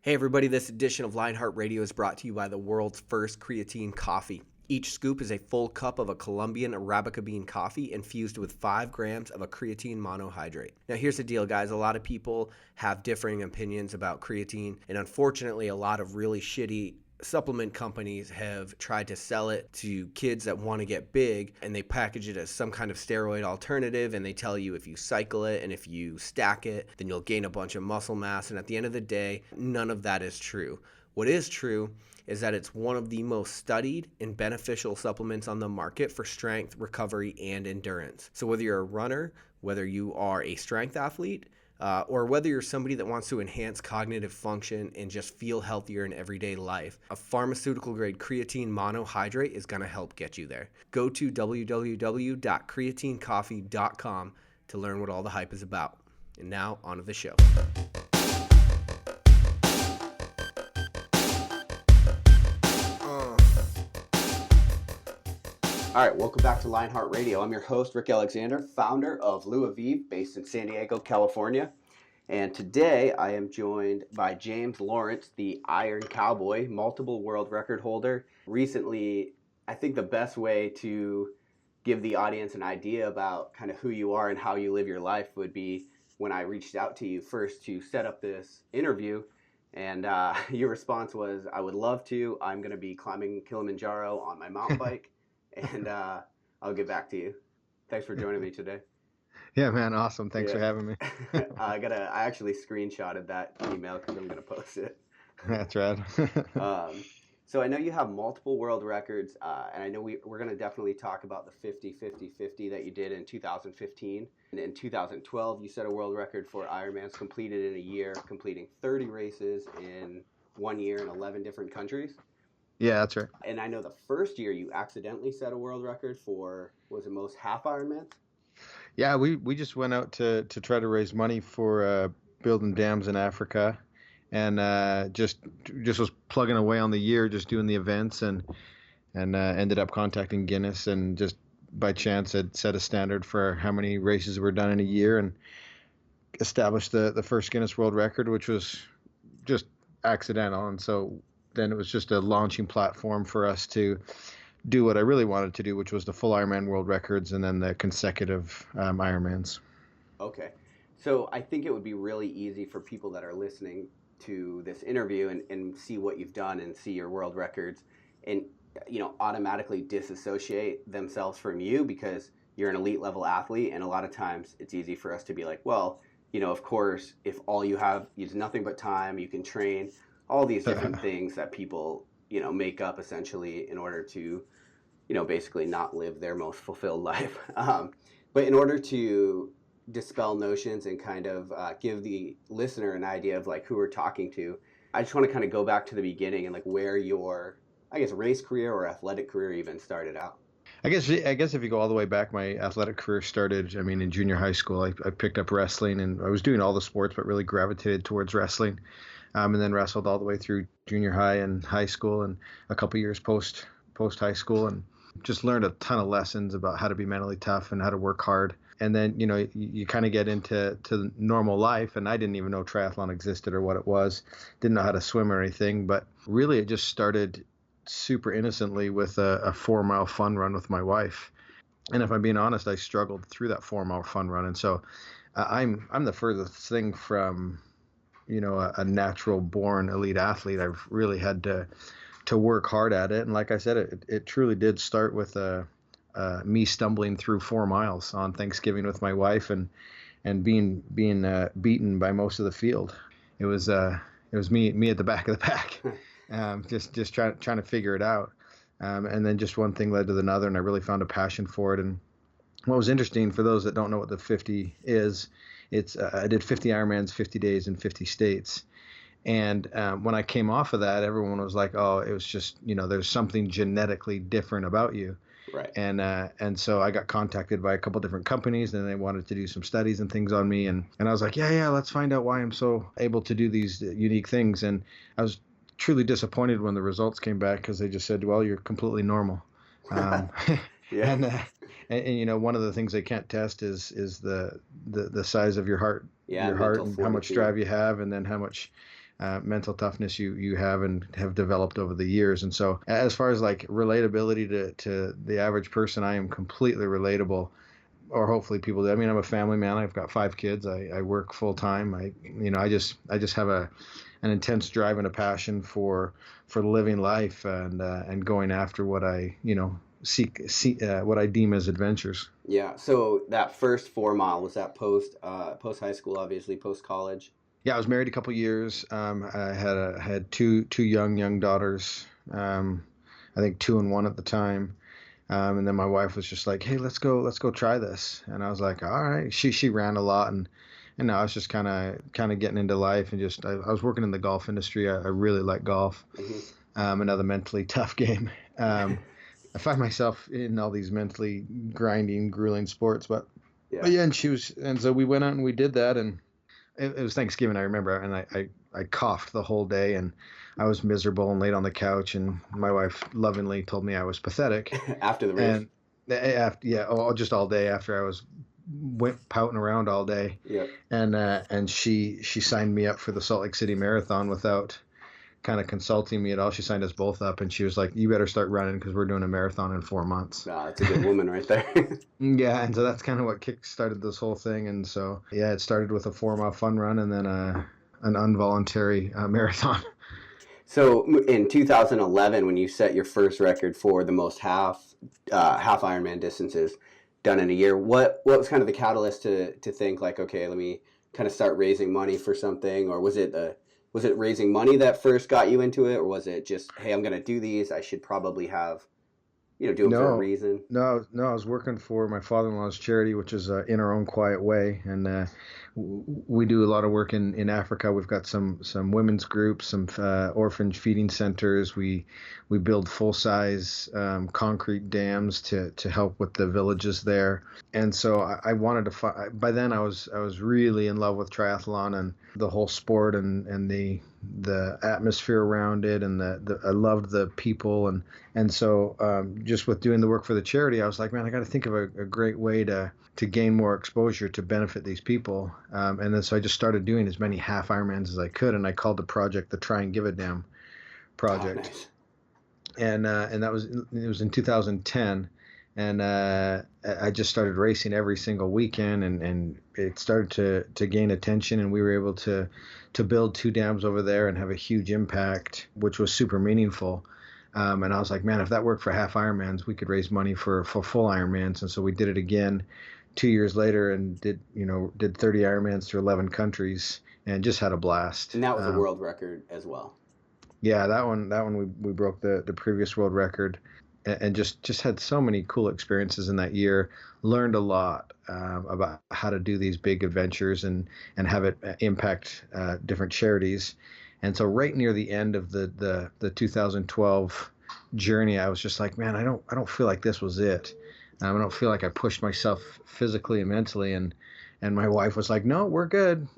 Hey everybody, this edition of Lionheart Radio is brought to you by the world's first creatine coffee. Each scoop is a full cup of a Colombian Arabica bean coffee infused with 5 grams of a creatine monohydrate. Now here's the deal, guys. A lot of people have differing opinions about creatine, and unfortunately a lot of really shitty supplement companies have tried to sell it to kids that want to get big, and they package it as some kind of steroid alternative, and they tell you if you cycle it and if you stack it, then you'll gain a bunch of muscle mass. And at the end of the day, none of that is true. What is true is that it's one of the most studied and beneficial supplements on the market for strength, recovery, and endurance. So whether you're a runner, whether you are a strength athlete, or whether you're somebody that wants to enhance cognitive function and just feel healthier in everyday life, a pharmaceutical-grade creatine monohydrate is going to help get you there. Go to www.creatinecoffee.com to learn what all the hype is about. And now, on to the show. All right, welcome back to Lionheart Radio. I'm your host, Rick Alexander, founder of Lou Aviv, based in San Diego, California. And today I am joined by James Lawrence, the Iron Cowboy, multiple world record holder. Recently, I think the best way to give the audience an idea about kind of who you are and how you live your life would be when I reached out to you first to set up this interview. And your response was, I would love to. I'm going to be climbing Kilimanjaro on my mountain bike. And I'll get back to you. Thanks for joining me today. Yeah, man. Awesome. Thanks for having me. I actually screenshotted that email because I'm going to post it. That's right. So I know you have multiple world records, and I know we're going to definitely talk about the 50-50-50 that you did in 2015. And in 2012, you set a world record for Ironmans completed in a year, completing 30 races in 1 year in 11 different countries. Yeah, that's right. And I know the first year you accidentally set a world record for, was it most half Ironmans? Yeah, we just went out to try to raise money for building dams in Africa, and just was plugging away on the year, just doing the events, and ended up contacting Guinness, and just by chance had set a standard for how many races were done in a year, and established the first Guinness World Record, which was just accidental. And so then it was just a launching platform for us to do what I really wanted to do, which was the full Ironman world records and then the consecutive Ironmans. Okay. So I think it would be really easy for people that are listening to this interview and see what you've done and see your world records and, automatically disassociate themselves from you because you're an elite level athlete. And a lot of times it's easy for us to be like, well, of course, if all you have is nothing but time, you can train, all these different things that people, make up essentially in order to, basically not live their most fulfilled life. But in order to dispel notions and kind of give the listener an idea of like who we're talking to, I just want to kind of go back to the beginning and like where your, race career or athletic career even started out. I guess if you go all the way back, my athletic career started, in junior high school. I picked up wrestling, and I was doing all the sports, but really gravitated towards wrestling. And then wrestled all the way through junior high and high school and a couple years post high school, and just learned a ton of lessons about how to be mentally tough and how to work hard. And then, you kind of get into normal life, and I didn't even know triathlon existed or what it was. Didn't know how to swim or anything, but really it just started super innocently with a 4-mile fun run with my wife. And if I'm being honest, I struggled through that 4-mile fun run. And so I'm the furthest thing from a natural born elite athlete. I've really had to work hard at it. And like I said, it truly did start with me stumbling through 4 miles on Thanksgiving with my wife and being beaten by most of the field. It was me at the back of the pack, just trying to figure it out. And then just one thing led to another, and I really found a passion for it. And what was interesting for those that don't know what the 50 is, it's I did 50 Ironmans, 50 days in 50 states. And when I came off of that, everyone was like, oh, it was just, there's something genetically different about you. Right. And so I got contacted by a couple different companies, and they wanted to do some studies and things on me. And I was like, yeah, let's find out why I'm so able to do these unique things. And I was truly disappointed when the results came back because they just said, well, you're completely normal. Yeah. And one of the things they can't test is the size of your heart, your heart, and how much drive you have, and then how much mental toughness you have and have developed over the years. And so as far as like relatability to the average person, I am completely relatable, or hopefully people do. I mean, I'm a family man. I've got 5 kids. I work full time. I just have an intense drive and a passion for living life and going after what I, what I deem as adventures. Yeah. So that first 4 mile, was that post high school, obviously post college? Yeah, I was married a couple years. I had two young daughters. I think 2 and 1 at the time. And then my wife was just like, "Hey, let's go try this." And I was like, "All right." She ran a lot, and I was just kind of getting into life, and just I was working in the golf industry. I really like golf. Another mentally tough game. I find myself in all these mentally grinding, grueling sports, but yeah, and so we went out and we did that, and it was Thanksgiving, I remember, and I coughed the whole day, and I was miserable and laid on the couch, and my wife lovingly told me I was pathetic. After the race? And just all day after I went pouting around all day. Yeah. And she signed me up for the Salt Lake City Marathon without kind of consulting me at all. She signed us both up, and she was like, "You better start running because we're doing a marathon in 4 months." Ah, that's a good woman right there. Yeah, and so that's kind of what kick-started this whole thing. And so, yeah, it started with a 4-mile fun run and then an involuntary marathon. So in 2011, when you set your first record for the most half Ironman distances done in a year, what was kind of the catalyst to think like, okay, let me kind of start raising money for something? Or was it raising money that first got you into it, or was it just, hey, I'm going to do these, I should probably have, do them for a reason? No, I was working for my father-in-law's charity, which is In Our Own Quiet Way, and we do a lot of work in Africa. We've got some women's groups, some orphanage feeding centers. We build full-size concrete dams to help with the villages there. And so I wanted to by then I was really in love with triathlon and the whole sport and the atmosphere around it, and I loved the people, and so just with doing the work for the charity, I was like, man, I got to think of a great way to gain more exposure to benefit these people, and then so I just started doing as many half Ironmans as I could, and I called the project the Try and Give a Damn project. Oh, nice. And it was in 2010. And I just started racing every single weekend, and it started to gain attention, and we were able to build 2 dams over there and have a huge impact, which was super meaningful. And I was like, man, if that worked for half Ironmans, we could raise money for full Ironmans. And so we did it again 2 years later and did 30 Ironmans through 11 countries and just had a blast. And that was a world record as well. Yeah, that one we broke the previous world record. And just had so many cool experiences in that year. Learned a lot about how to do these big adventures and have it impact different charities. And so right near the end of the 2012 journey, I was just like, man, I don't feel like this was it. I don't feel like I pushed myself physically and mentally. And my wife was like, no, we're good.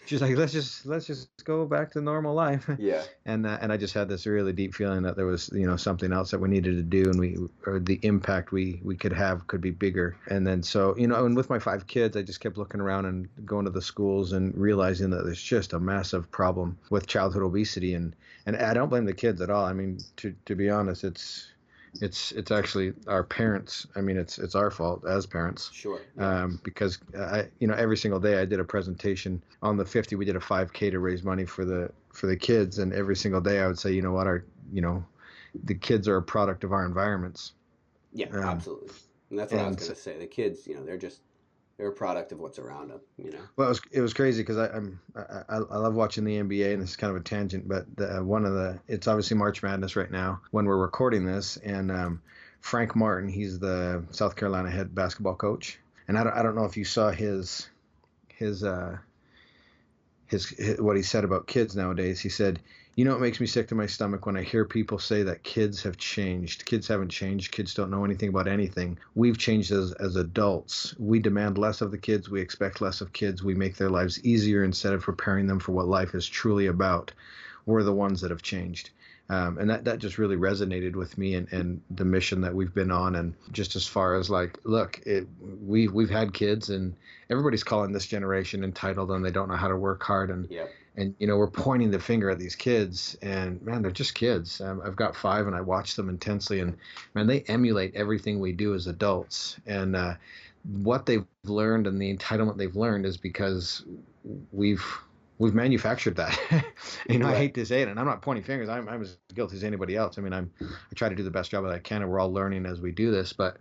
She's like, let's just go back to normal life. Yeah. And I just had this really deep feeling that there was, something else that we needed to do, or the impact we could have could be bigger. And then so, and with my 5 kids, I just kept looking around and going to the schools and realizing that there's just a massive problem with childhood obesity. And I don't blame the kids at all. I mean, to be honest, it's actually our parents. I mean, it's our fault as parents. Sure. Because every single day I did a presentation on the 50. We did a 5K to raise money for the kids, and every single day I would say, the kids are a product of our environments. Yeah, absolutely. And that's what I was going to say. The kids, they're a product of what's around them. Well, it was crazy because I love watching the NBA, and this is kind of a tangent, but it's obviously March Madness right now when we're recording this, and Frank Martin, he's the South Carolina head basketball coach, and I don't know if you saw his what he said about kids nowadays. He said, it makes me sick to my stomach when I hear people say that kids have changed. Kids haven't changed. Kids don't know anything about anything. We've changed as adults. We demand less of the kids. We expect less of kids. We make their lives easier instead of preparing them for what life is truly about. We're the ones that have changed. And that just really resonated with me and the mission that we've been on. And just as far as like, look, we've had kids, and everybody's calling this generation entitled and they don't know how to work hard. And yep. And we're pointing the finger at these kids, and man, they're just kids. I've got 5, and I watch them intensely, and man, they emulate everything we do as adults. And what they've learned and the entitlement they've learned is because we've manufactured that. I Right. hate to say it, and I'm not pointing fingers. I'm as guilty as anybody else. I mean, I try to do the best job that I can, and we're all learning as we do this. But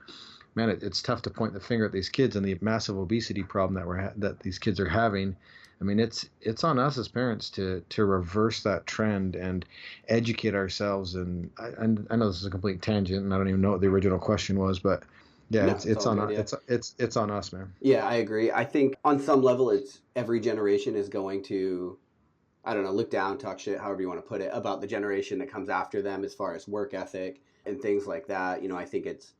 man, it's tough to point the finger at these kids and the massive obesity problem that these kids are having. I mean, it's on us as parents to reverse that trend and educate ourselves. And I know this is a complete tangent, and I don't even know what the original question was, but yeah, No, it's all on good, yeah. it's on us, man. Yeah, I agree. I think on some level, it's every generation is going to, I don't know, look down, talk shit, however you want to put it, about the generation that comes after them as far as work ethic and things like that. I think it's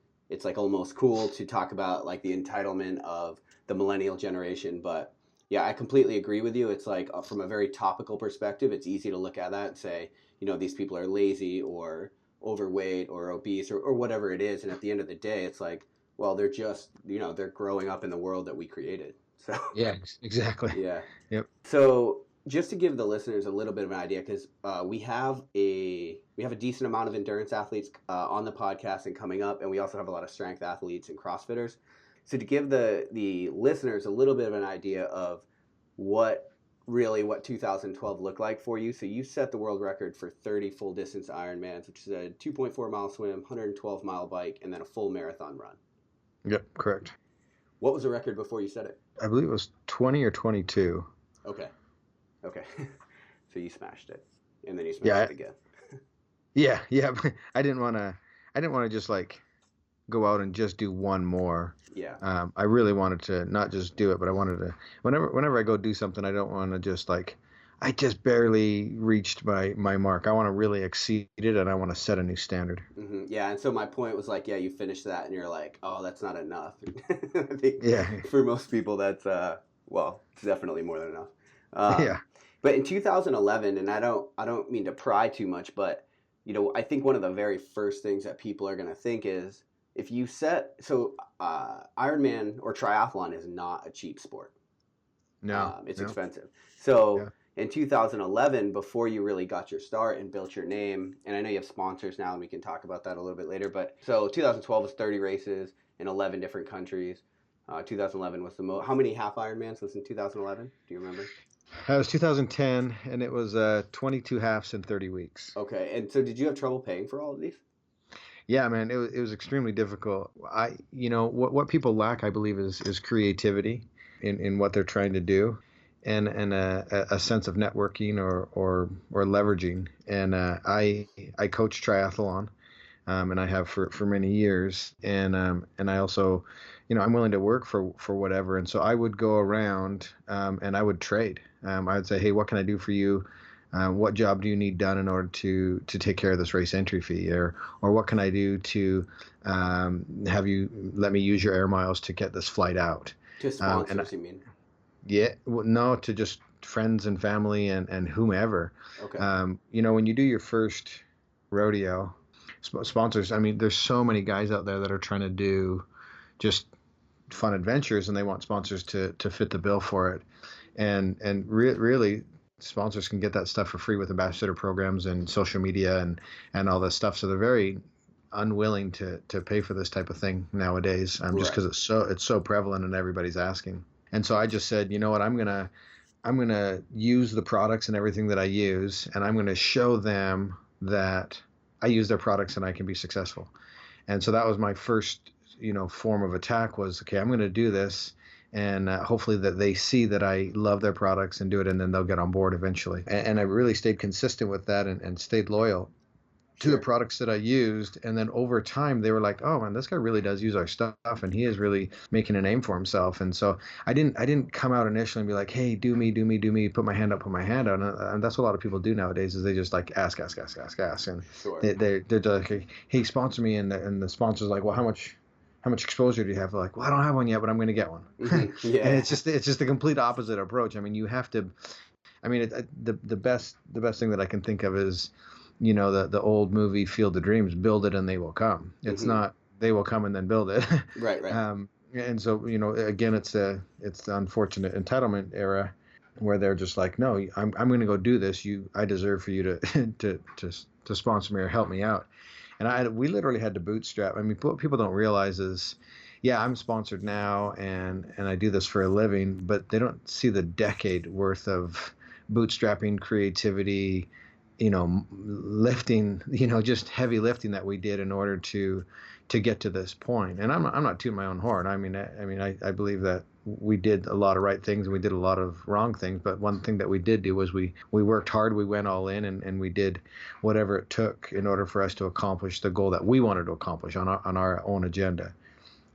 like almost cool to talk about like the entitlement of the millennial generation. But yeah, I completely agree with you. It's like from a very topical perspective, it's easy to look at that and say, these people are lazy or overweight or obese or whatever it is. And at the end of the day, it's like, well, they're just, they're growing up in the world that we created. So Yeah, exactly. yeah. Yep. So just to give the listeners a little bit of an idea, because we have a decent amount of endurance athletes on the podcast and coming up, and we also have a lot of strength athletes and CrossFitters. So to give the listeners a little bit of an idea of what 2012 looked like for you. So you set the world record for 30 full distance Ironmans, which is a 2.4 mile swim, 112 mile bike, and then a full marathon run. Yep, correct. What was the record before you set it? I believe it was 20 or 22. Okay. So you smashed it, and then you smashed it again. Yeah. I didn't want to just like go out and just do one more. Yeah. I really wanted to not just do it, but I wanted to. Whenever I go do something, I don't want to just like, I just barely reached my mark. I want to really exceed it, and I want to set a new standard. Mm-hmm. Yeah, and so my point was like, yeah, you finished that, and you're like, oh, that's not enough. I think for most people, that's it's definitely more than enough. Yeah. But in 2011, and I don't mean to pry too much, but I think one of the very first things that people are going to think is if you Ironman or triathlon is not a cheap sport. No, it's no. expensive. So. Yeah. In 2011, before you really got your start and built your name, and I know you have sponsors now, and we can talk about that a little bit later, but so 2012 was 30 races in 11 different countries. 2011 was the most. How many half Ironmans was in 2011? Do you remember? It was 2010, and it was 22 halves in 30 weeks. Okay, and so did you have trouble paying for all of these? Yeah, man, it was extremely difficult. What people lack, I believe, is creativity in what they're trying to do. And a sense of networking or leveraging. And I coach triathlon, and I have for many years. And I also, I'm willing to work for whatever. And so I would go around and I would trade. I would say, hey, what can I do for you? What job do you need done in order to take care of this race entry fee? Or what can I do to have you let me use your air miles to get this flight out? To sponsors, you mean? Yeah, well, no, to just friends and family and whomever. Okay. When you do your first rodeo, sponsors, I mean, there's so many guys out there that are trying to do just fun adventures, and they want sponsors to fit the bill for it. And really, sponsors can get that stuff for free with ambassador programs and social media and all this stuff. So they're very unwilling to pay for this type of thing nowadays, just because it's so prevalent and everybody's asking. And so I just said, you know what, I'm gonna use the products and everything that I use, and I'm gonna show them that I use their products and I can be successful. And so that was my first, form of attack was, okay, I'm gonna do this, and hopefully that they see that I love their products and do it, and then they'll get on board eventually. And I really stayed consistent with that and stayed loyal to the products that I used. And then over time, they were like, oh man, this guy really does use our stuff, and he is really making a name for himself. And so I didn't come out initially and be like, hey, do me, put my hand up. And that's what a lot of people do nowadays, is they just like ask. And they're like, hey, sponsor me. And the sponsor's like, well, how much exposure do you have? They're like, well, I don't have one yet, but I'm going to get one. Mm-hmm. Yeah. And it's just the complete opposite approach. I mean, you have to, the best thing that I can think of is, the old movie Field of Dreams, build it and they will come. It's not they will come and then build it. Right. And so, again, it's the unfortunate entitlement era. where they're just like, no, I'm going to go do this. I deserve for you to to sponsor me or help me out. And we literally had to bootstrap. I mean, what people don't realize is, yeah, I'm sponsored now and I do this for a living, but they don't see the decade worth of bootstrapping, creativity, lifting, just heavy lifting that we did in order to get to this point. And I'm not tooting my own horn. I believe that we did a lot of right things and we did a lot of wrong things. But one thing that we did do was we worked hard, we went all in, and we did whatever it took in order for us to accomplish the goal that we wanted to accomplish on our own agenda.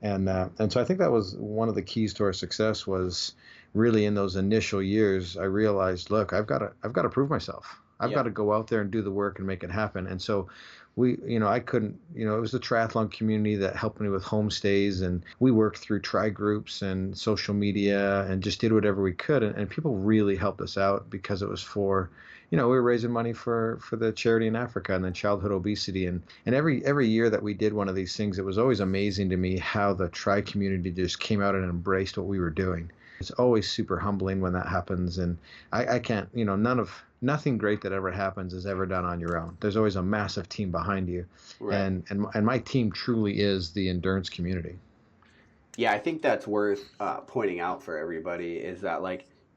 And so I think that was one of the keys to our success was really in those initial years. I realized, look, I've got to prove myself. I've got to go out there and do the work and make it happen. And so I couldn't, it was the triathlon community that helped me with homestays, and we worked through tri groups and social media and just did whatever we could. And people really helped us out because it was for, we were raising money for the charity in Africa and then childhood obesity. And every year that we did one of these things, it was always amazing to me how the tri community just came out and embraced what we were doing. It's always super humbling when that happens. And I can't, nothing great that ever happens is ever done on your own. There's always a massive team behind you. Right. And my team truly is the endurance community. Yeah, I think that's worth pointing out for everybody is that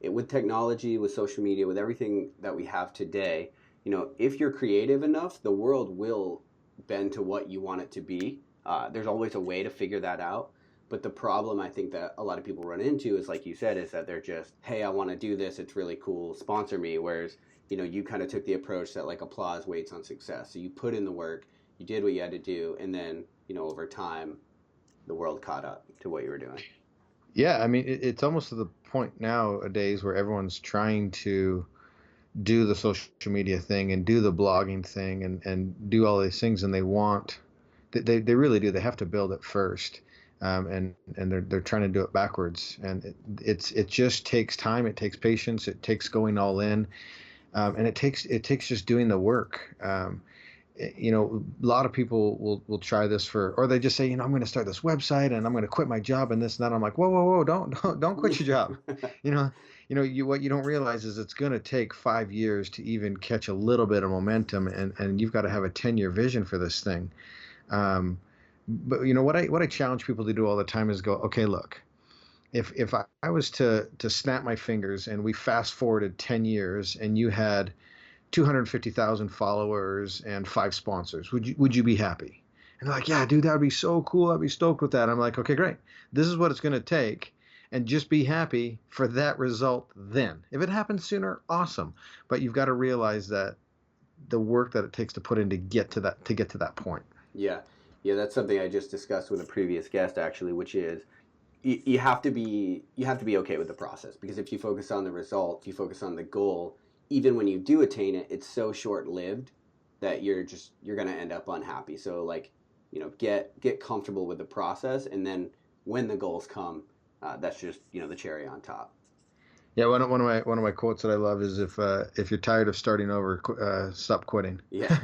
with technology, with social media, with everything that we have today, if you're creative enough, the world will bend to what you want it to be. There's always a way to figure that out. But the problem I think that a lot of people run into is, like you said, is that they're just, hey, I want to do this. It's really cool. Sponsor me. Whereas, you kind of took the approach that applause waits on success. So you put in the work, you did what you had to do. And then, over time, the world caught up to what you were doing. Yeah. I mean, it's almost to the point nowadays where everyone's trying to do the social media thing and do the blogging thing and do all these things. And they really do. They have to build it first. And they're trying to do it backwards, and it just takes time. It takes patience. It takes going all in, and it takes just doing the work. A lot of people will try this or they just say, I'm going to start this website and I'm going to quit my job and this and that. I'm like, whoa, don't quit your job. What you don't realize is it's going to take 5 years to even catch a little bit of momentum, and you've got to have a 10-year vision for this thing. But what I challenge people to do all the time is go, okay, look, if I was to snap my fingers and we fast forwarded 10 years and you had 250,000 followers and 5 sponsors, would you be happy? And they're like, yeah, dude, that would be so cool. I'd be stoked with that. I'm like, okay, great. This is what it's going to take. And just be happy for that result then. If it happens sooner, awesome. But you've got to realize that the work that it takes to put in to get to that point. Yeah. Yeah, that's something I just discussed with a previous guest, actually, which is you have to be okay with the process, because if you focus on the result, you focus on the goal, even when you do attain it, it's so short-lived that you're going to end up unhappy. So get comfortable with the process, and then when the goals come, that's just the cherry on top. Yeah, one of my quotes that I love is if you're tired of starting over, stop quitting. Yeah,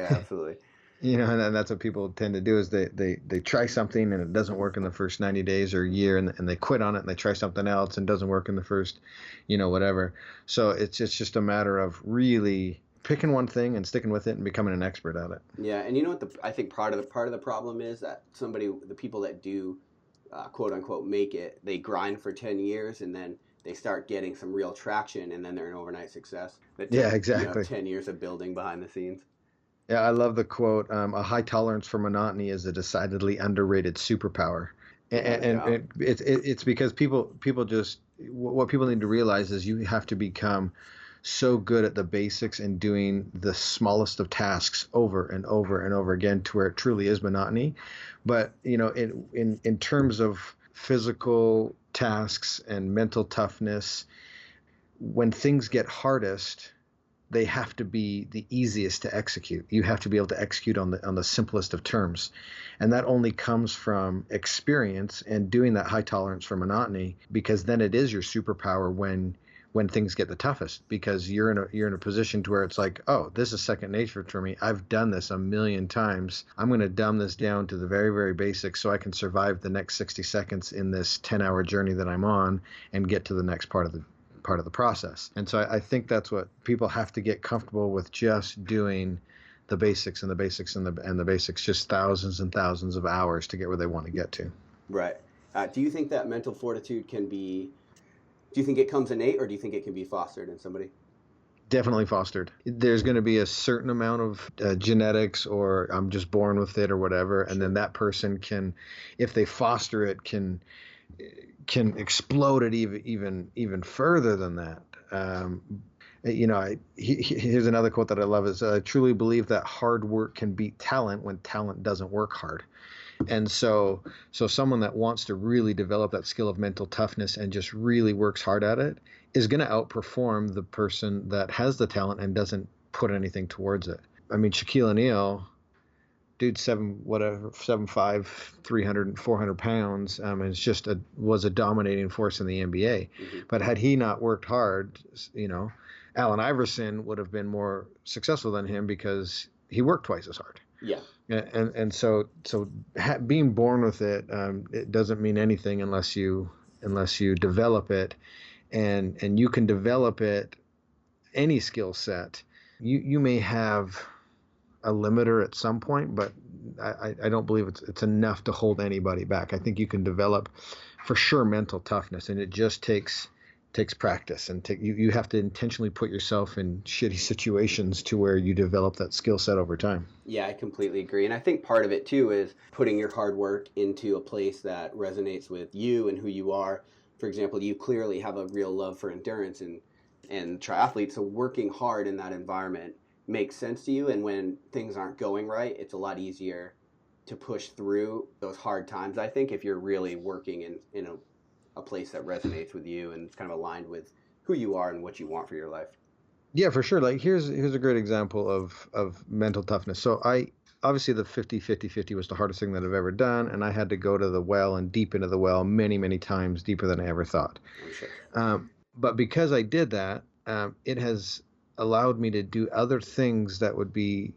absolutely. And that's what people tend to do is they try something and it doesn't work in the first 90 days or a year, and they quit on it and they try something else and it doesn't work in the first, whatever. So it's just a matter of really picking one thing and sticking with it and becoming an expert at it. Yeah, and what I think part of the problem is that the people that do quote unquote make it, they grind for 10 years and then they start getting some real traction and then they're an overnight success. Yeah, exactly. 10 years of building behind the scenes. Yeah, I love the quote, a high tolerance for monotony is a decidedly underrated superpower. And it's because people just, what people need to realize is you have to become so good at the basics and doing the smallest of tasks over and over and over again to where it truly is monotony. But, in terms of physical tasks and mental toughness, when things get hardest, they have to be the easiest to execute. You have to be able to execute on the simplest of terms. And that only comes from experience and doing that high tolerance for monotony, because then it is your superpower when things get the toughest, because you're in a position to where it's like, oh, this is second nature for me. I've done this a million times. I'm going to dumb this down to the very, very basics so I can survive the next 60 seconds in this 10-hour journey that I'm on and get to the next part of part of the process. And so I think that's what people have to get comfortable with, just doing the basics and the basics and the basics, just thousands and thousands of hours to get where they want to get to. Right. Do you think that mental fortitude do you think it comes innate, or do you think it can be fostered in somebody? Definitely fostered. There's going to be a certain amount of genetics, or I'm just born with it or whatever. And then that person can, if they foster it, can explode it even further than that. Here's another quote that I love is, I truly believe that hard work can beat talent when talent doesn't work hard. And so someone that wants to really develop that skill of mental toughness and just really works hard at it is going to outperform the person that has the talent and doesn't put anything towards it. I mean, Shaquille O'Neal, dude, 7'5", 300, 400 pounds, and was a dominating force in the NBA. Mm-hmm. But had he not worked hard, Allen Iverson would have been more successful than him because he worked twice as hard. Yeah. And so being born with it, it doesn't mean anything unless you develop it, and you can develop it, any skill set. You may have a limiter at some point, but I don't believe it's enough to hold anybody back. I think you can develop, for sure, mental toughness, and it just takes practice, and you have to intentionally put yourself in shitty situations to where you develop that skill set over time. Yeah, I completely agree. And I think part of it too is putting your hard work into a place that resonates with you and who you are. For example, you clearly have a real love for endurance and triathletes, so working hard in that environment makes sense to you. And when things aren't going right, it's a lot easier to push through those hard times, I think, if you're really working in a place that resonates with you and it's kind of aligned with who you are and what you want for your life. Yeah, for sure. Like here's a great example of mental toughness. So obviously the 50-50-50 was the hardest thing that I've ever done, and I had to go to the well and deep into the well many, many times, deeper than I ever thought. I'm sure. But because I did that, it has allowed me to do other things that would be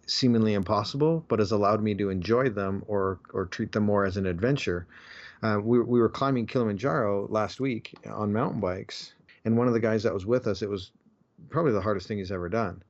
seemingly impossible, but has allowed me to enjoy them or treat them more as an adventure. We were climbing Kilimanjaro last week on mountain bikes, and one of the guys that was with us, it was probably the hardest thing he's ever done.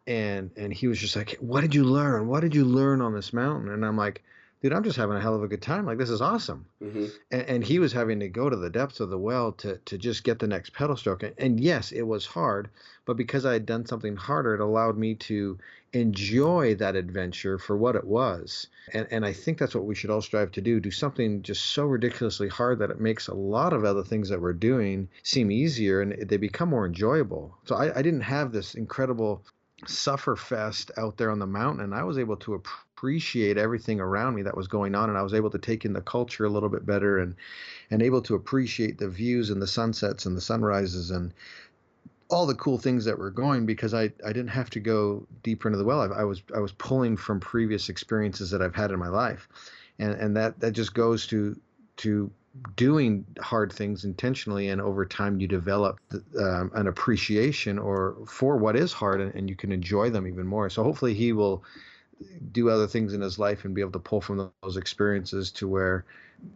And he was just like, what did you learn? What did you learn on this mountain? And I'm like, dude, I'm just having a hell of a good time. Like, this is awesome. Mm-hmm. And he was having to go to the depths of the well to just get the next pedal stroke. And yes, it was hard, but because I had done something harder, it allowed me to enjoy that adventure for what it was. And I think that's what we should all strive to do something just so ridiculously hard that it makes a lot of other things that we're doing seem easier and they become more enjoyable. So I didn't have this incredible suffer fest out there on the mountain, and I was able to appreciate everything around me that was going on, and I was able to take in the culture a little bit better and able to appreciate the views and the sunsets and the sunrises and all the cool things that were going, because I didn't have to go deeper into the well. I was pulling from previous experiences that I've had in my life, and that just goes to doing hard things intentionally, and over time you develop an appreciation for what is hard, and you can enjoy them even more. So hopefully he will do other things in his life and be able to pull from those experiences to where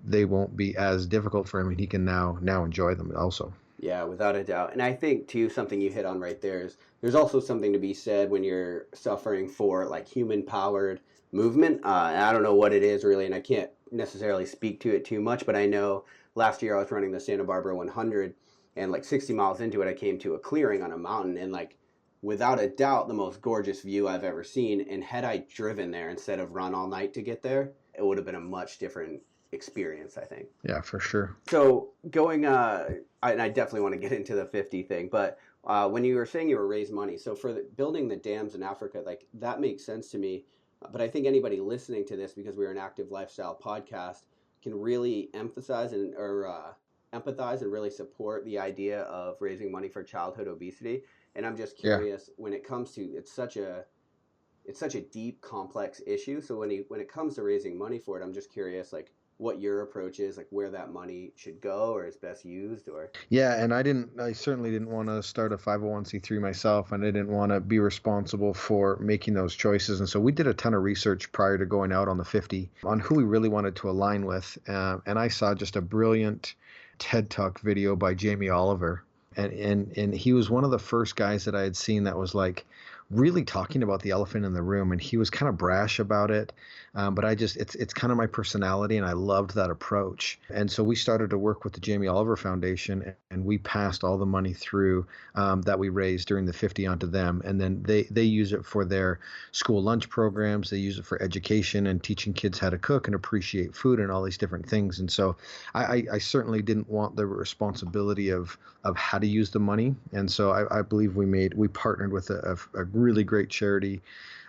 they won't be as difficult for him, and he can now enjoy them also. Yeah, without a doubt. And I think too, something you hit on right there is there's also something to be said when you're suffering for like human powered movement. And I don't know what it is really, and I can't necessarily speak to it too much, but I know last year I was running the Santa Barbara 100, and like 60 miles into it, I came to a clearing on a mountain, and like without a doubt the most gorgeous view I've ever seen. And had I driven there instead of run all night to get there, it would have been a much different experience, I think. Yeah, for sure. So going, and I definitely want to get into the 50 thing, but when you were saying you were raising money, so for building the dams in Africa, like that makes sense to me. But I think anybody listening to this, because we're an active lifestyle podcast, can really empathize and really support the idea of raising money for childhood obesity. And I'm just curious, when it comes to, it's such a deep, complex issue. So when it comes to raising money for it, I'm just curious, like what your approach is, like where that money should go or is best used, or. Yeah, and I certainly didn't want to start a 501c3 myself, and I didn't want to be responsible for making those choices. And so we did a ton of research prior to going out on the 50 on who we really wanted to align with. And I saw just a brilliant TED Talk video by Jamie Oliver And he was one of the first guys that I had seen that was like really talking about the elephant in the room, and he was kind of brash about it. But it's kind of my personality, and I loved that approach. And so we started to work with the Jamie Oliver Foundation, and we passed all the money through that we raised during the 50 onto them, and then they use it for their school lunch programs. They use it for education and teaching kids how to cook and appreciate food and all these different things. And so I certainly didn't want the responsibility of how to use the money. And so I believe we partnered with a really great charity.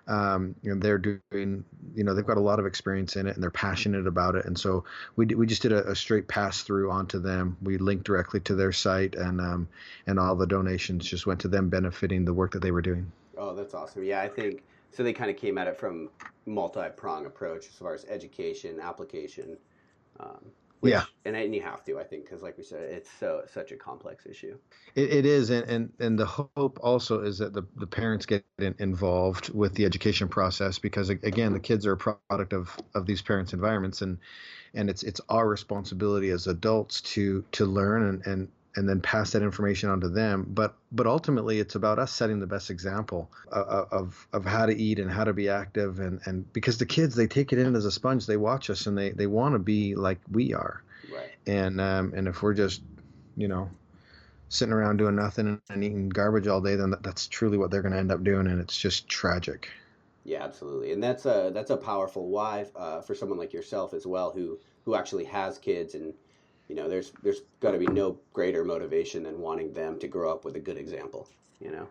They're doing, they've got a lot of experience in it, and they're passionate about it. And so we just did a straight pass through onto them. We linked directly to their site, and all the donations just went to them, benefiting the work that they were doing. Oh, that's awesome. Yeah, I think so. They kind of came at it from multi-prong approach as far as education, application. Which, Yeah, and you have to, I think, because like we said, it's such a complex issue. it is, and the hope also is that the parents get involved with the education process, because again, the kids are a product of these parents' environments, and it's our responsibility as adults to learn and then pass that information on to them. But ultimately, it's about us setting the best example of how to eat and how to be active, and because the kids, they take it in as a sponge. They watch us, and they want to be like we are. Right. And if we're just, sitting around doing nothing and eating garbage all day, then that's truly what they're going to end up doing, and it's just tragic. Yeah, absolutely, and that's a powerful why for someone like yourself as well, who actually has kids, and there's got to be no greater motivation than wanting them to grow up with a good example.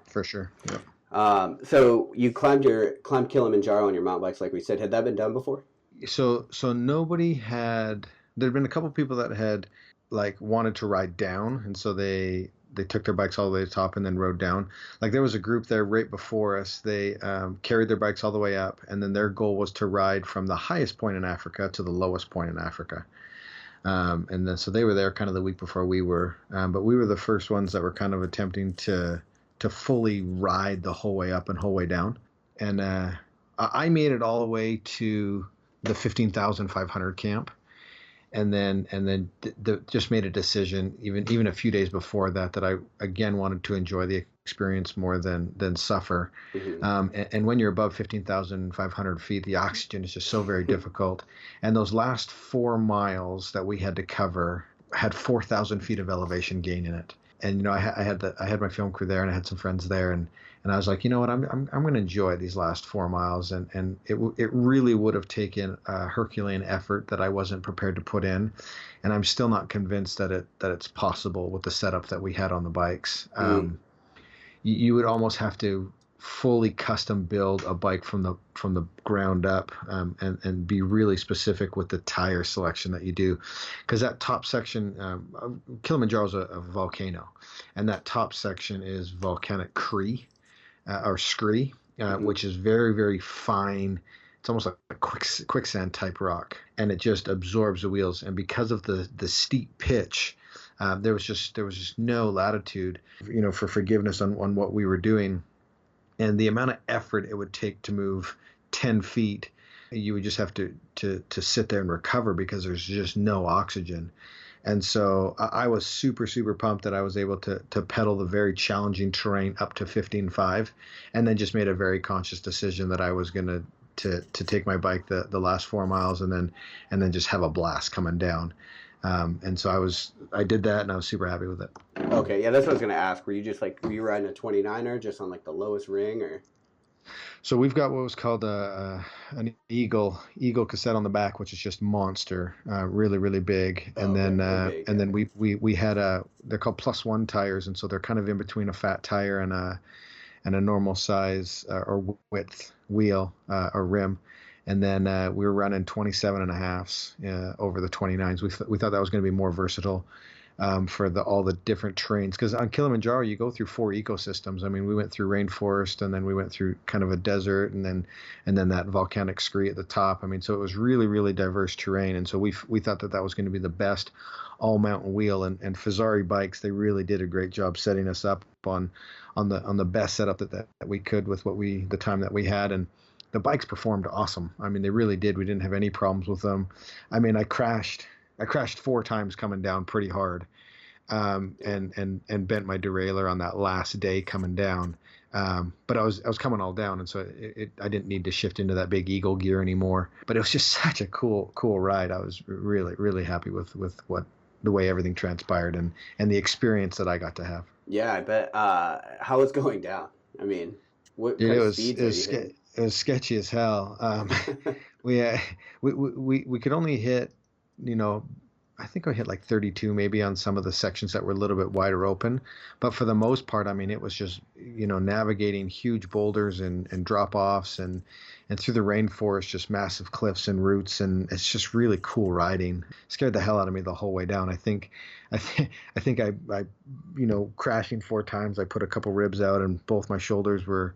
For sure. Yeah. So you climbed Kilimanjaro on your mountain bikes, like we said. Had that been done before? So nobody had. There'd been a couple people that had like wanted to ride down, and so they took their bikes all the way to the top and then rode down. Like there was a group there right before us. They carried their bikes all the way up, and then their goal was to ride from the highest point in Africa to the lowest point in Africa. And then so they were there kind of the week before we were, but we were the first ones that were kind of attempting to fully ride the whole way up and whole way down. And I made it all the way to the 15,500 camp, and then just made a decision even a few days before that I again wanted to enjoy the experience more than suffer. Mm-hmm. And when you're above 15,500 feet, the oxygen is just so very difficult. And those last 4 miles that we had to cover had 4,000 feet of elevation gain in it. And I had my film crew there, and I had some friends there, and I was like, you know what, I'm going to enjoy these last 4 miles, and it really would have taken a Herculean effort that I wasn't prepared to put in, and I'm still not convinced that it's possible with the setup that we had on the bikes. You would almost have to fully custom build a bike from the ground up, and be really specific with the tire selection that you do, because that top section, Kilimanjaro is a volcano, and that top section is volcanic or scree, Mm-hmm. which is very, very fine. It's almost like a quicksand type rock, and it just absorbs the wheels. And because of the steep pitch, there was just no latitude, for forgiveness on what we were doing. And the amount of effort it would take to move 10 feet, you would just have to sit there and recover, because there's just no oxygen. And so I was super, super pumped that I was able to pedal the very challenging terrain up to 15.5, and then just made a very conscious decision that I was going to take my bike the last 4 miles, and then just have a blast coming down. And so I did that, and I was super happy with it. Okay, yeah, that's what I was gonna ask. Were you riding a 29er just on like the lowest ring, or? So we've got what was called an Eagle cassette on the back, which is just monster, really, really big. And then we had they're called +1 tires, and so they're kind of in between a fat tire and a normal size or width wheel or rim. And then we were running 27.5s over the 29s. We thought that was going to be more versatile for all the different terrains. Because on Kilimanjaro, you go through 4 ecosystems. I mean, we went through rainforest, and then we went through kind of a desert, and then that volcanic scree at the top. I mean, so it was really, really diverse terrain. And so we thought that was going to be the best all mountain wheel. And Fazari bikes, they really did a great job setting us up on the best setup that we could with the time that we had. And the bikes performed awesome. I mean, they really did. We didn't have any problems with them. I mean, I crashed 4 times coming down pretty hard. and bent my derailleur on that last day coming down. But I was coming all down, and so I didn't need to shift into that big Eagle gear anymore. But it was just such a cool ride. I was really happy with the way everything transpired and the experience that I got to have. Yeah, I bet. How was going down? I mean, what kind of speeds are you hitting? It was sketchy as hell. We could only hit, I think I hit like 32 maybe on some of the sections that were a little bit wider open. But for the most part, I mean, it was just, navigating huge boulders and drop offs and through the rainforest, just massive cliffs and roots. And it's just really cool riding. Scared the hell out of me the whole way down. I think I crashing 4 times. I put a couple ribs out and both my shoulders were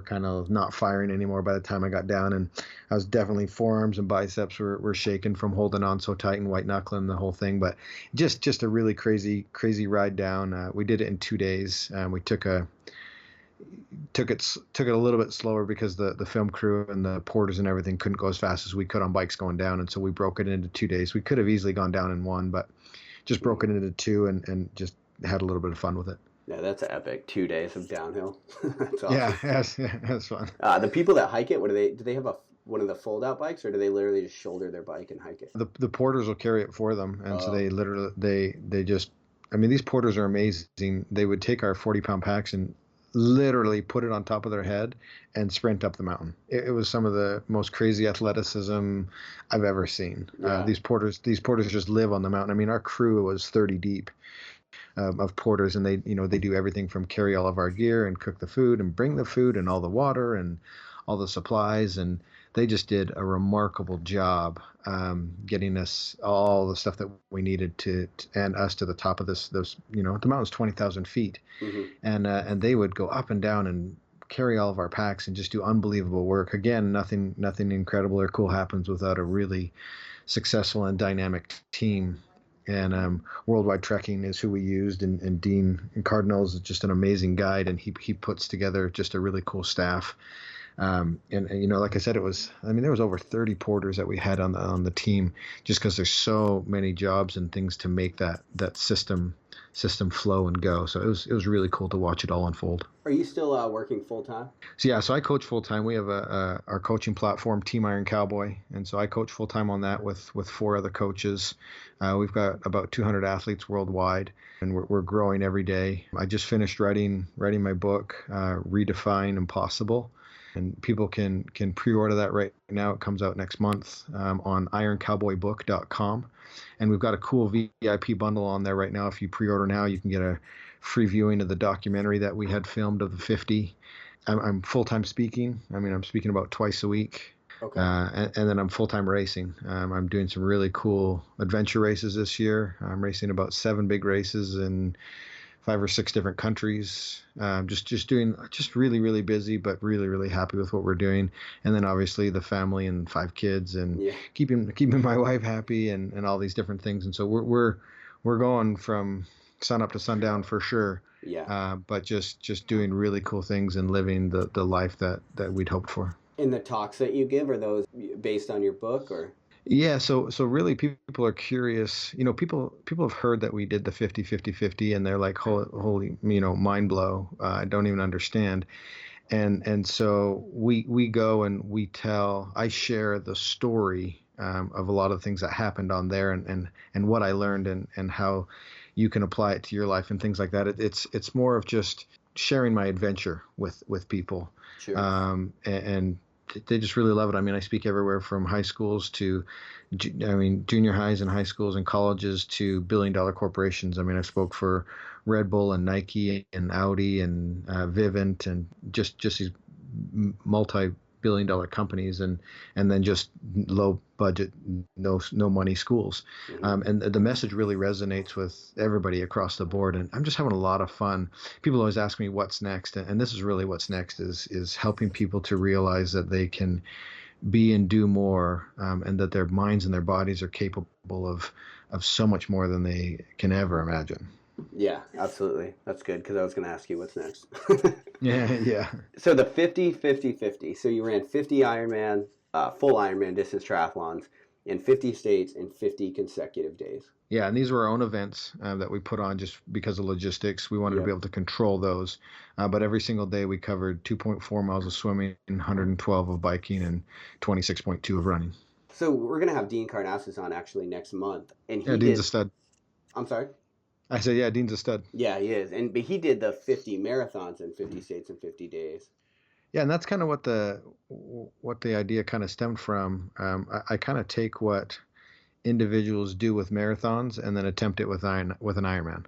kind of not firing anymore by the time I got down. And I was definitely forearms and biceps were shaking from holding on so tight and white knuckling the whole thing. But just a really crazy ride down. We did it in 2 days. We took it a little bit slower because the film crew and the porters and everything couldn't go as fast as we could on bikes going down, and so we broke it into 2 days. We could have easily gone down in 1, but just broke it into 2 and just had a little bit of fun with it. Yeah, that's epic. 2 days of downhill. That's awesome. Yeah, that's fun. The people that hike it, do they have one of the fold out bikes, or do they literally just shoulder their bike and hike it? The porters will carry it for them, and so they literally they just, I mean, these porters are amazing. They would take our 40-pound packs and literally put it on top of their head and sprint up the mountain. It was some of the most crazy athleticism I've ever seen. Yeah. These porters just live on the mountain. I mean, our crew was 30 deep of porters, and they do everything from carry all of our gear and cook the food and bring the food and all the water and all the supplies, and they just did a remarkable job getting us all the stuff that we needed and us to the top of this the mountain's 20,000 feet. Mm-hmm. And they would go up and down and carry all of our packs and just do unbelievable work. Again, nothing incredible or cool happens without a really successful and dynamic team. And Worldwide Trekking is who we used, and Dean Cardinal is just an amazing guide, and he puts together just a really cool staff. And like I said, there was over 30 porters that we had on the team, just because there's so many jobs and things to make that system flow and go. So it was really cool to watch it all unfold. Are you still working full time? So I coach full time. We have our coaching platform, Team Iron Cowboy, and so I coach full time on that with 4 other coaches. We've got about 200 athletes worldwide, and we're growing every day. I just finished writing my book, Redefine Impossible. And people can pre-order that right now. It comes out next month on IronCowboyBook.com. And we've got a cool VIP bundle on there right now. If you pre-order now, you can get a free viewing of the documentary that we had filmed of the 50. I'm full-time speaking. I mean, I'm speaking about twice a week. Okay. And then I'm full-time racing. I'm doing some really cool adventure races this year. I'm racing about 7 big races in 5 or 6 different countries. Just really, really busy, but really, really happy with what we're doing. And then obviously the family and 5 kids and keeping my wife happy and all these different things. And so we're going from sun up to sundown for sure. Yeah. But just doing really cool things and living the life that we'd hoped for. And the talks that you give, are those based on your book, or? Yeah, so really people are curious. People have heard that we did the 50-50-50, and they're like, holy, mind blow. I don't even understand. And so we go and I share the story of a lot of things that happened on there and what I learned and how you can apply it to your life and things like that. It's more of just sharing my adventure with people. Sure. And they just really love it. I mean, I speak everywhere from high schools to, junior highs and high schools and colleges to billion-dollar corporations. I mean, I spoke for Red Bull and Nike and Audi and Vivint and just these multi-billion-dollar companies and then just low budget, no money schools. And the message really resonates with everybody across the board. And I'm just having a lot of fun. People always ask me what's next. And this is really what's next is helping people to realize that they can be and do more, and that their minds and their bodies are capable of so much more than they can ever imagine. Yeah, absolutely. That's good, because I was going to ask you what's next. Yeah. So the 50-50-50. So you ran 50 Ironman, full Ironman distance triathlons in 50 states in 50 consecutive days. Yeah, and these were our own events that we put on just because of logistics. We wanted to be Yep. able to control those. But every single day we covered 2.4 miles of swimming, 112 of biking, and 26.2 of running. So we're gonna have Dean Karnassus on actually next month, and Yeah, he Dean's a did. stud. I'm sorry. I said, yeah, Dean's a stud. Yeah, he is, and but he did the 50 marathons in 50 states in 50 days. Yeah, and that's kind of what the idea kind of stemmed from. I kind of take what individuals do with marathons and then attempt it with an Ironman.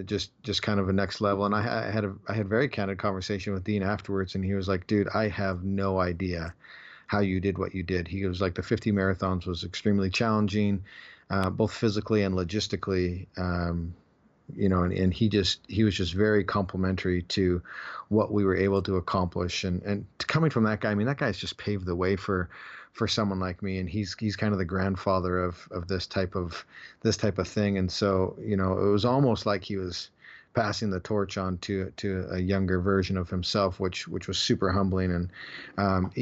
Just kind of a next level. And I had a very candid conversation with Dean afterwards, and he was like, "Dude, I have no idea how you did what you did." He was like, "The 50 marathons was extremely challenging, both physically and logistically." And he was just very complimentary to what we were able to accomplish. And coming from that guy, I mean, that guy's just paved the way for someone like me, and he's kind of the grandfather of this type of thing. And so, it was almost like he was passing the torch on to a younger version of himself, which was super humbling. And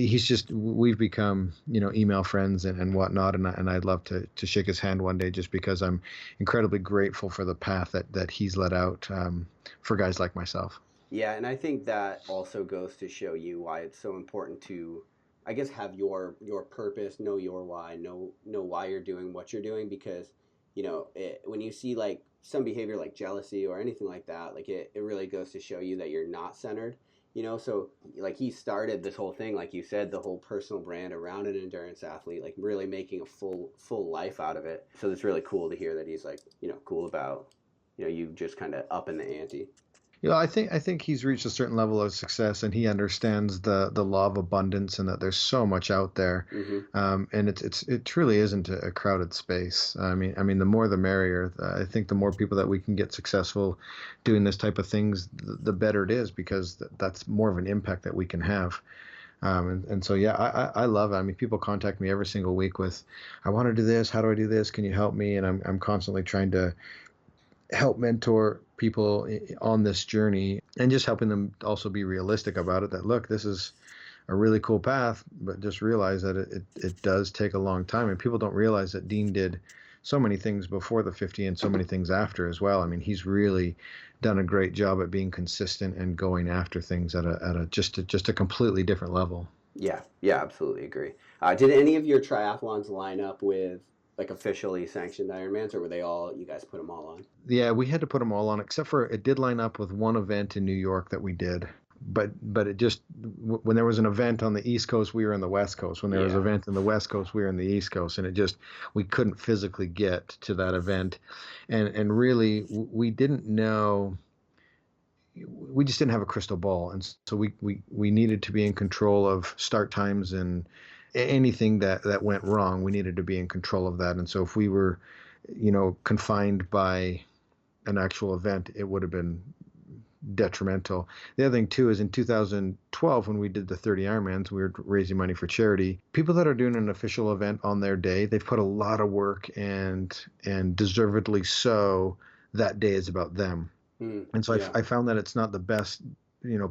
we've become, email friends and whatnot. And I'd love to shake his hand one day, just because I'm incredibly grateful for the path that he's let out for guys like myself. Yeah, and I think that also goes to show you why it's so important to, I guess, have your purpose, know your why, know why you're doing what you're doing, because when you see like some behavior like jealousy or anything like that, like it really goes to show you that you're not centered. So like he started this whole thing, like you said, the whole personal brand around an endurance athlete, like really making a full life out of it. So it's really cool to hear that he's like cool about you just kind of upping the ante. I think he's reached a certain level of success, and he understands the law of abundance, and that there's so much out there, Hmm. and it truly isn't a crowded space. I mean, the more the merrier. I think the more people that we can get successful doing this type of things, the better it is, because that's more of an impact that we can have. And so, yeah, I love it. I mean, people contact me every single week with, "I want to do this. How do I do this? Can you help me?" And I'm constantly trying to help mentor people on this journey, and just helping them also be realistic about it, that look, this is a really cool path, but just realize that it does take a long time. And people don't realize that Dean did so many things before the 50 and so many things after as well. I mean, he's really done a great job at being consistent and going after things at just a completely different level. Yeah, yeah, absolutely agree. Did any of your triathlons line up with like officially sanctioned Ironmans, or were they all, you guys put them all on? Yeah, we had to put them all on, except for it did line up with one event in New York that we did. But it just, when there was an event on the East Coast, we were in the West Coast. When there was an Yeah, event in the West Coast, we were in the East Coast, and we couldn't physically get to that event, and really we didn't know. We just didn't have a crystal ball, and so we needed to be in control of start times, and anything that went wrong, we needed to be in control of that. And so if we were, confined by an actual event, it would have been detrimental. The other thing too is in 2012, when we did the 30 Ironmans, we were raising money for charity. People that are doing an official event on their day, they've put a lot of work, and deservedly so. That day is about them. mm, And so yeah, I found that it's not the best,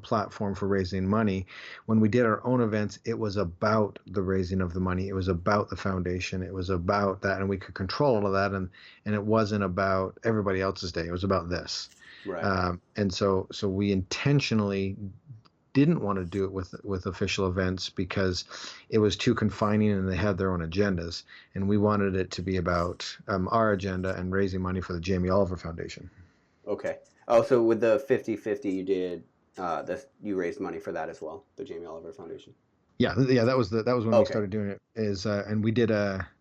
platform for raising money. When we did our own events, it was about the raising of the money. It was about the foundation. It was about that, and we could control all of that. And it wasn't about everybody else's day. It was about this. right. And so we intentionally didn't want to do it with official events, because it was too confining, and they had their own agendas. And we wanted it to be about our agenda and raising money for the Jamie Oliver Foundation. Okay. Oh, so with the 50-50, you did this, you raised money for that as well, the Jamie Oliver Foundation. Yeah, that was when we Okay. started doing it. And we did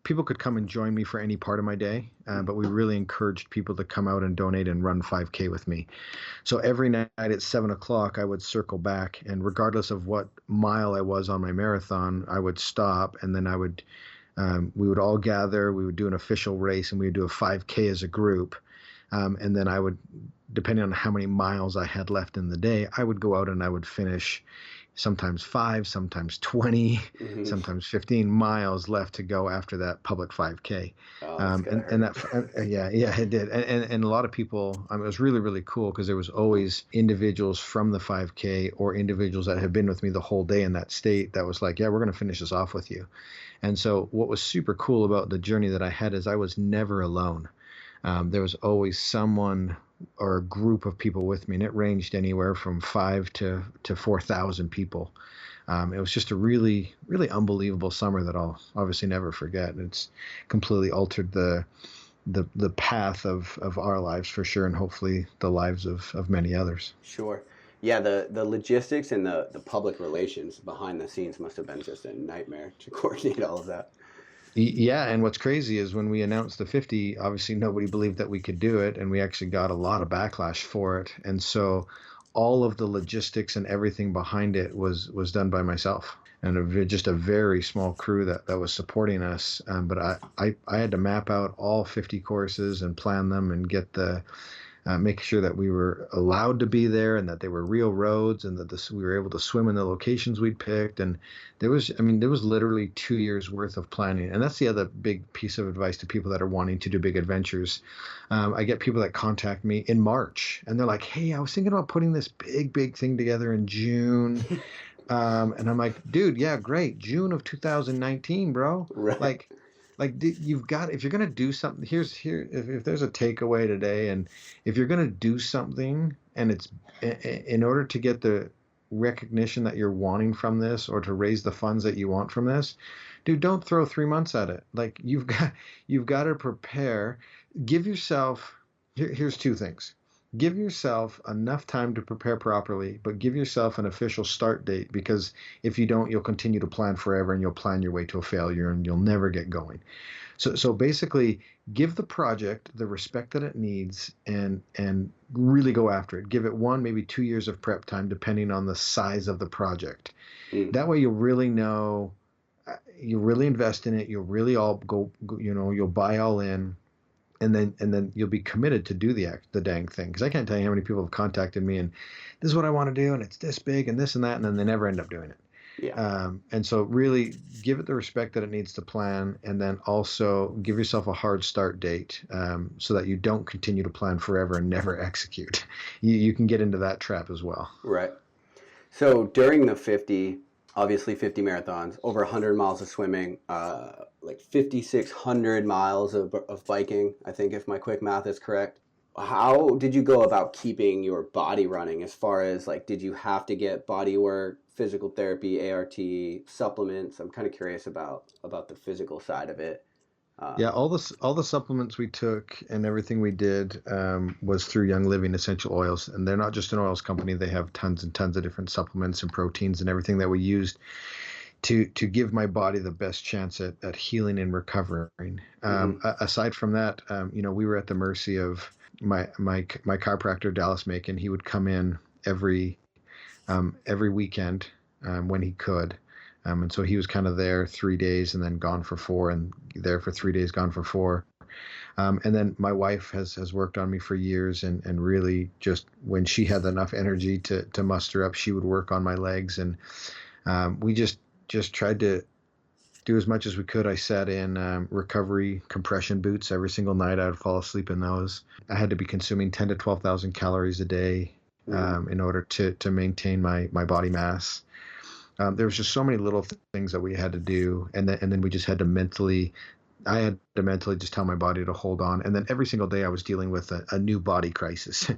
people could come and join me for any part of my day, but we really encouraged people to come out and donate and run 5K with me. So every night at 7 o'clock, I would circle back, and regardless of what mile I was on my marathon, I would stop, and then we would all gather. We would do an official race, and we would do a 5K as a group. And then I would, depending on how many miles I had left in the day, I would go out and I would finish sometimes 5, sometimes 20, Hmm. sometimes 15 miles left to go after that public 5K. Oh, that's gotta And hurt. that, yeah, it did. And a lot of people, it was really, really cool, because there was always individuals from the 5K, or individuals that had been with me the whole day in that state, that was like, yeah, we're going to finish this off with you. And so what was super cool about the journey that I had is I was never alone. there was always someone or a group of people with me, and it ranged anywhere from 5 to 4,000 people. It was just a really, really unbelievable summer that I'll obviously never forget. It's completely altered the path of our lives for sure, and hopefully the lives of many others. Sure. Yeah, the logistics and the public relations behind the scenes must have been just a nightmare to coordinate all of that. Yeah, and what's crazy is when we announced the 50, obviously nobody believed that we could do it, and we actually got a lot of backlash for it. And so all of the logistics and everything behind it was done by myself and just a very small crew that was supporting us. But I had to map out all 50 courses and plan them and get make sure that we were allowed to be there and that they were real roads and that we were able to swim in the locations we'd picked. And there was literally 2 years worth of planning. And that's the other big piece of advice to people that are wanting to do big adventures. I get people that contact me in March and they're like, hey, I was thinking about putting this big thing together in June. And I'm like, dude, yeah, great. June of 2019, bro. Right. You've got, if you're going to do something, if there's a takeaway today, and if you're going to do something and it's in order to get the recognition that you're wanting from this or to raise the funds that you want from this, dude, don't throw 3 months at it. Like you've got to prepare, give yourself, here's two things. Give yourself enough time to prepare properly, but give yourself an official start date, because if you don't, you'll continue to plan forever and you'll plan your way to a failure and you'll never get going. So basically, give the project the respect that it needs and really go after it. Give it 1, maybe 2 years of prep time, depending on the size of the project. That way you'll really know, you'll really invest in it. You'll really all go, you'll buy all in. And then you'll be committed to do the dang thing. Because I can't tell you how many people have contacted me and this is what I want to do and it's this big and this and that, and then they never end up doing it. Yeah. And so really give it the respect that it needs to plan, and then also give yourself a hard start date, so that you don't continue to plan forever and never execute. You can get into that trap as well. Right. So during the 50, obviously 50 marathons, over 100 miles of swimming, like 5,600 miles of biking, I think, if my quick math is correct. How did you go about keeping your body running, as far as like, did you have to get body work, physical therapy, ART, supplements? I'm kind of curious about the physical side of it. Yeah, all the supplements we took and everything we did was through Young Living Essential Oils, and they're not just an oils company. They have tons and tons of different supplements and proteins and everything that we used to give my body the best chance at healing and recovering. Aside from that, we were at the mercy of my chiropractor, Dallas Macon. He would come in every weekend when he could. And so he was kind of there 3 days and then gone for 4, and there for 3 days, gone for 4. And then my wife has worked on me for years, and really just when she had enough energy to muster up, she would work on my legs. And we just tried to do as much as we could. I sat in recovery compression boots every single night. I would fall asleep in those. I had to be consuming 10 to 12,000 calories a day in order to maintain my body mass. There was just so many little things that we had to do, and then we just had to I had to mentally just tell my body to hold on. And then every single day I was dealing with a new body crisis,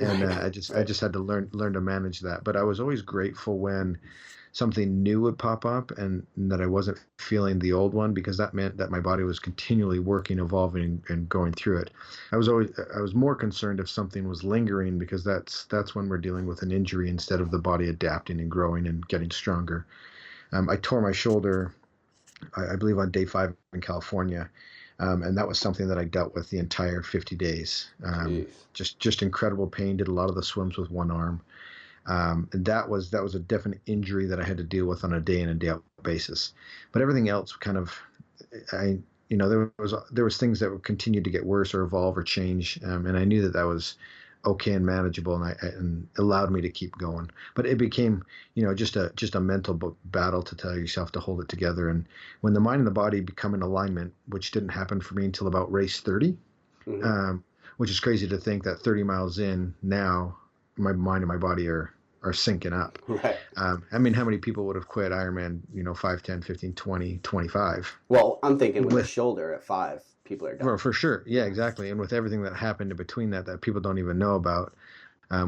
and I just had to learn to manage that. But I was always grateful when something new would pop up and that I wasn't feeling the old one, because that meant that my body was continually working, evolving, and going through it. I was more concerned if something was lingering, because that's when we're dealing with an injury instead of the body adapting and growing and getting stronger. I tore my shoulder, I believe, on day 5 in California. And that was something that I dealt with the entire 50 days. Just incredible pain. Did a lot of the swims with one arm. And that was a definite injury that I had to deal with on a day in and day out basis. But everything else kind of, there was things that would continue to get worse or evolve or change. And I knew that was okay and manageable, and allowed me to keep going. But it became, just a mental battle to tell yourself to hold it together. And when the mind and the body become in alignment, which didn't happen for me until about race 30, which is crazy to think that 30 miles in now, my mind and my body are syncing up. Right. How many people would have quit Ironman, 5, 10, 15, 20, 25? Well, I'm thinking with a shoulder at 5. people are done. Well, for sure. Yeah, exactly. And with everything that happened in between that people don't even know about,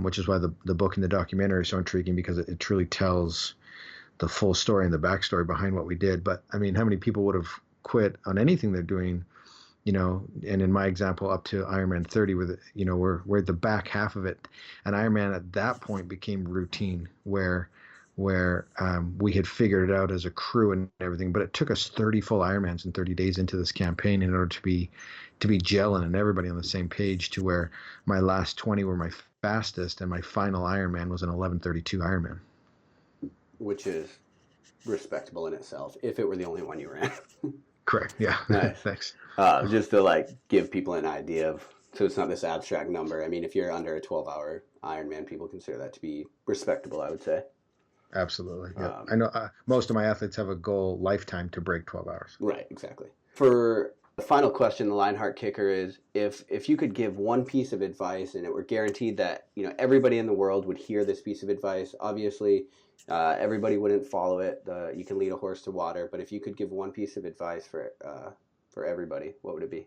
which is why the book and the documentary are so intriguing, because it truly tells the full story and the backstory behind what we did. But I mean, how many people would have quit on anything they're doing, and in my example, up to Ironman 30, with we're at the back half of it. And Ironman at that point became routine, where we had figured it out as a crew and everything. But it took us 30 full Ironmans in 30 days into this campaign in order to be gelling and everybody on the same page, to where my last 20 were my fastest and my final Ironman was an 11:32 Ironman. Which is respectable in itself, if it were the only one you ran. Correct. Yeah. Nice. Thanks. Just to give people an idea of, so it's not this abstract number. I mean, if you're under a 12-hour Ironman, people consider that to be respectable, I would say. Absolutely. Yeah. I know most of my athletes have a goal lifetime to break 12 hours. Right. Exactly. For the final question, the Lionheart kicker is, if you could give one piece of advice and it were guaranteed that, everybody in the world would hear this piece of advice, obviously, everybody wouldn't follow it. You can lead a horse to water, but if you could give one piece of advice for everybody, what would it be?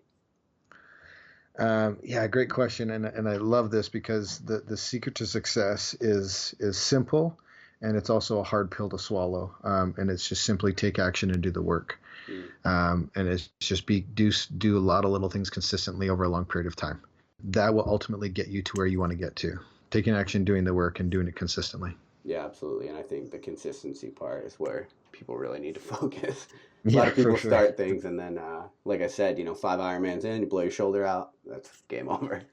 Yeah, great question. And I love this, because the secret to success is simple, and it's also a hard pill to swallow. And it's just simply take action and do the work. And it's just do a lot of little things consistently over a long period of time. That will ultimately get you to where you want to get to. Taking action, doing the work, and doing it consistently. Yeah, absolutely. And I think the consistency part is where people really need to focus. A lot of people start things, and then, like I said, 5 Ironmans in, you blow your shoulder out, that's game over.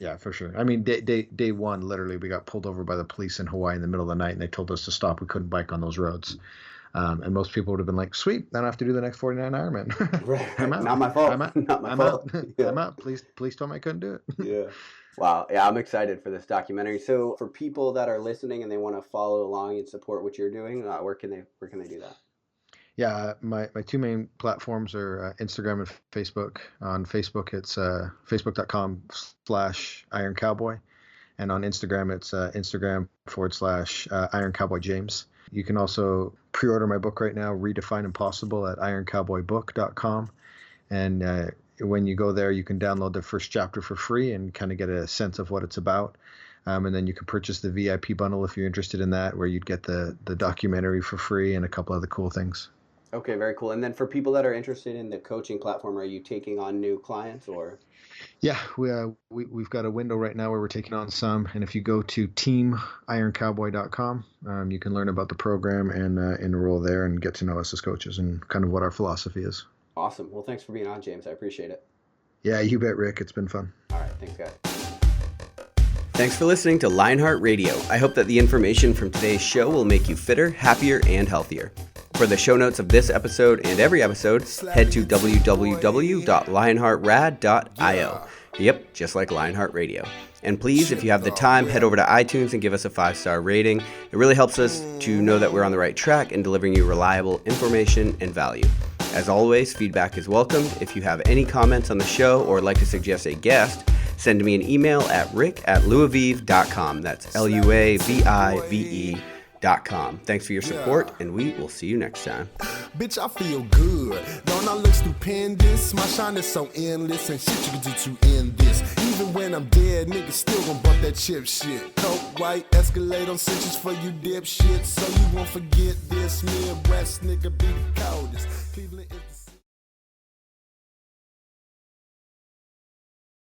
Yeah, for sure. I mean, day one, literally, we got pulled over by the police in Hawaii in the middle of the night, and they told us to stop. We couldn't bike on those roads. And most people would have been like, sweet, I don't have to do the next 49 Ironman. Right. I'm out. Not my fault. I'm out. Yeah. I'm out. Please told me I couldn't do it. Yeah. Wow. Yeah, I'm excited for this documentary. So for people that are listening and they want to follow along and support what you're doing, where can they do that? Yeah, my two main platforms are Instagram and Facebook. On Facebook, it's facebook.com/Iron Cowboy. And on Instagram, it's Instagram/Iron Cowboy James. You can also pre-order my book right now, Redefine Impossible, at IronCowboyBook.com. And when you go there, you can download the first chapter for free and kind of get a sense of what it's about. And then you can purchase the VIP bundle if you're interested in that, where you'd get the documentary for free and a couple other cool things. Okay, very cool. And then for people that are interested in the coaching platform, are you taking on new clients or? Yeah, we've got a window right now where we're taking on some. And if you go to teamironcowboy.com, you can learn about the program and enroll there and get to know us as coaches and kind of what our philosophy is. Awesome. Well, thanks for being on, James. I appreciate it. Yeah, you bet, Rick. It's been fun. All right. Thanks, guys. Thanks for listening to Lionheart Radio. I hope that the information from today's show will make you fitter, happier, and healthier. For the show notes of this episode and every episode, head to www.lionheartrad.io. Yep, just like Lionheart Radio. And please, if you have the time, head over to iTunes and give us a 5-star rating. It really helps us to know that we're on the right track and delivering you reliable information and value. As always, feedback is welcomed. If you have any comments on the show or would like to suggest a guest, send me an email at rick@luavive.com. That's LUAVIVE.com. Thanks for your support, and we will see you next time. Bitch, I feel good. Don't I look stupendous? My shine is so endless, and shit you can do to end this. Even when I'm dead, niggas still gon' bump that chip shit. Coke white, Escalade on cinches for you dipshits. So you won't forget this. Midwest nigga be the coldest. Cleveland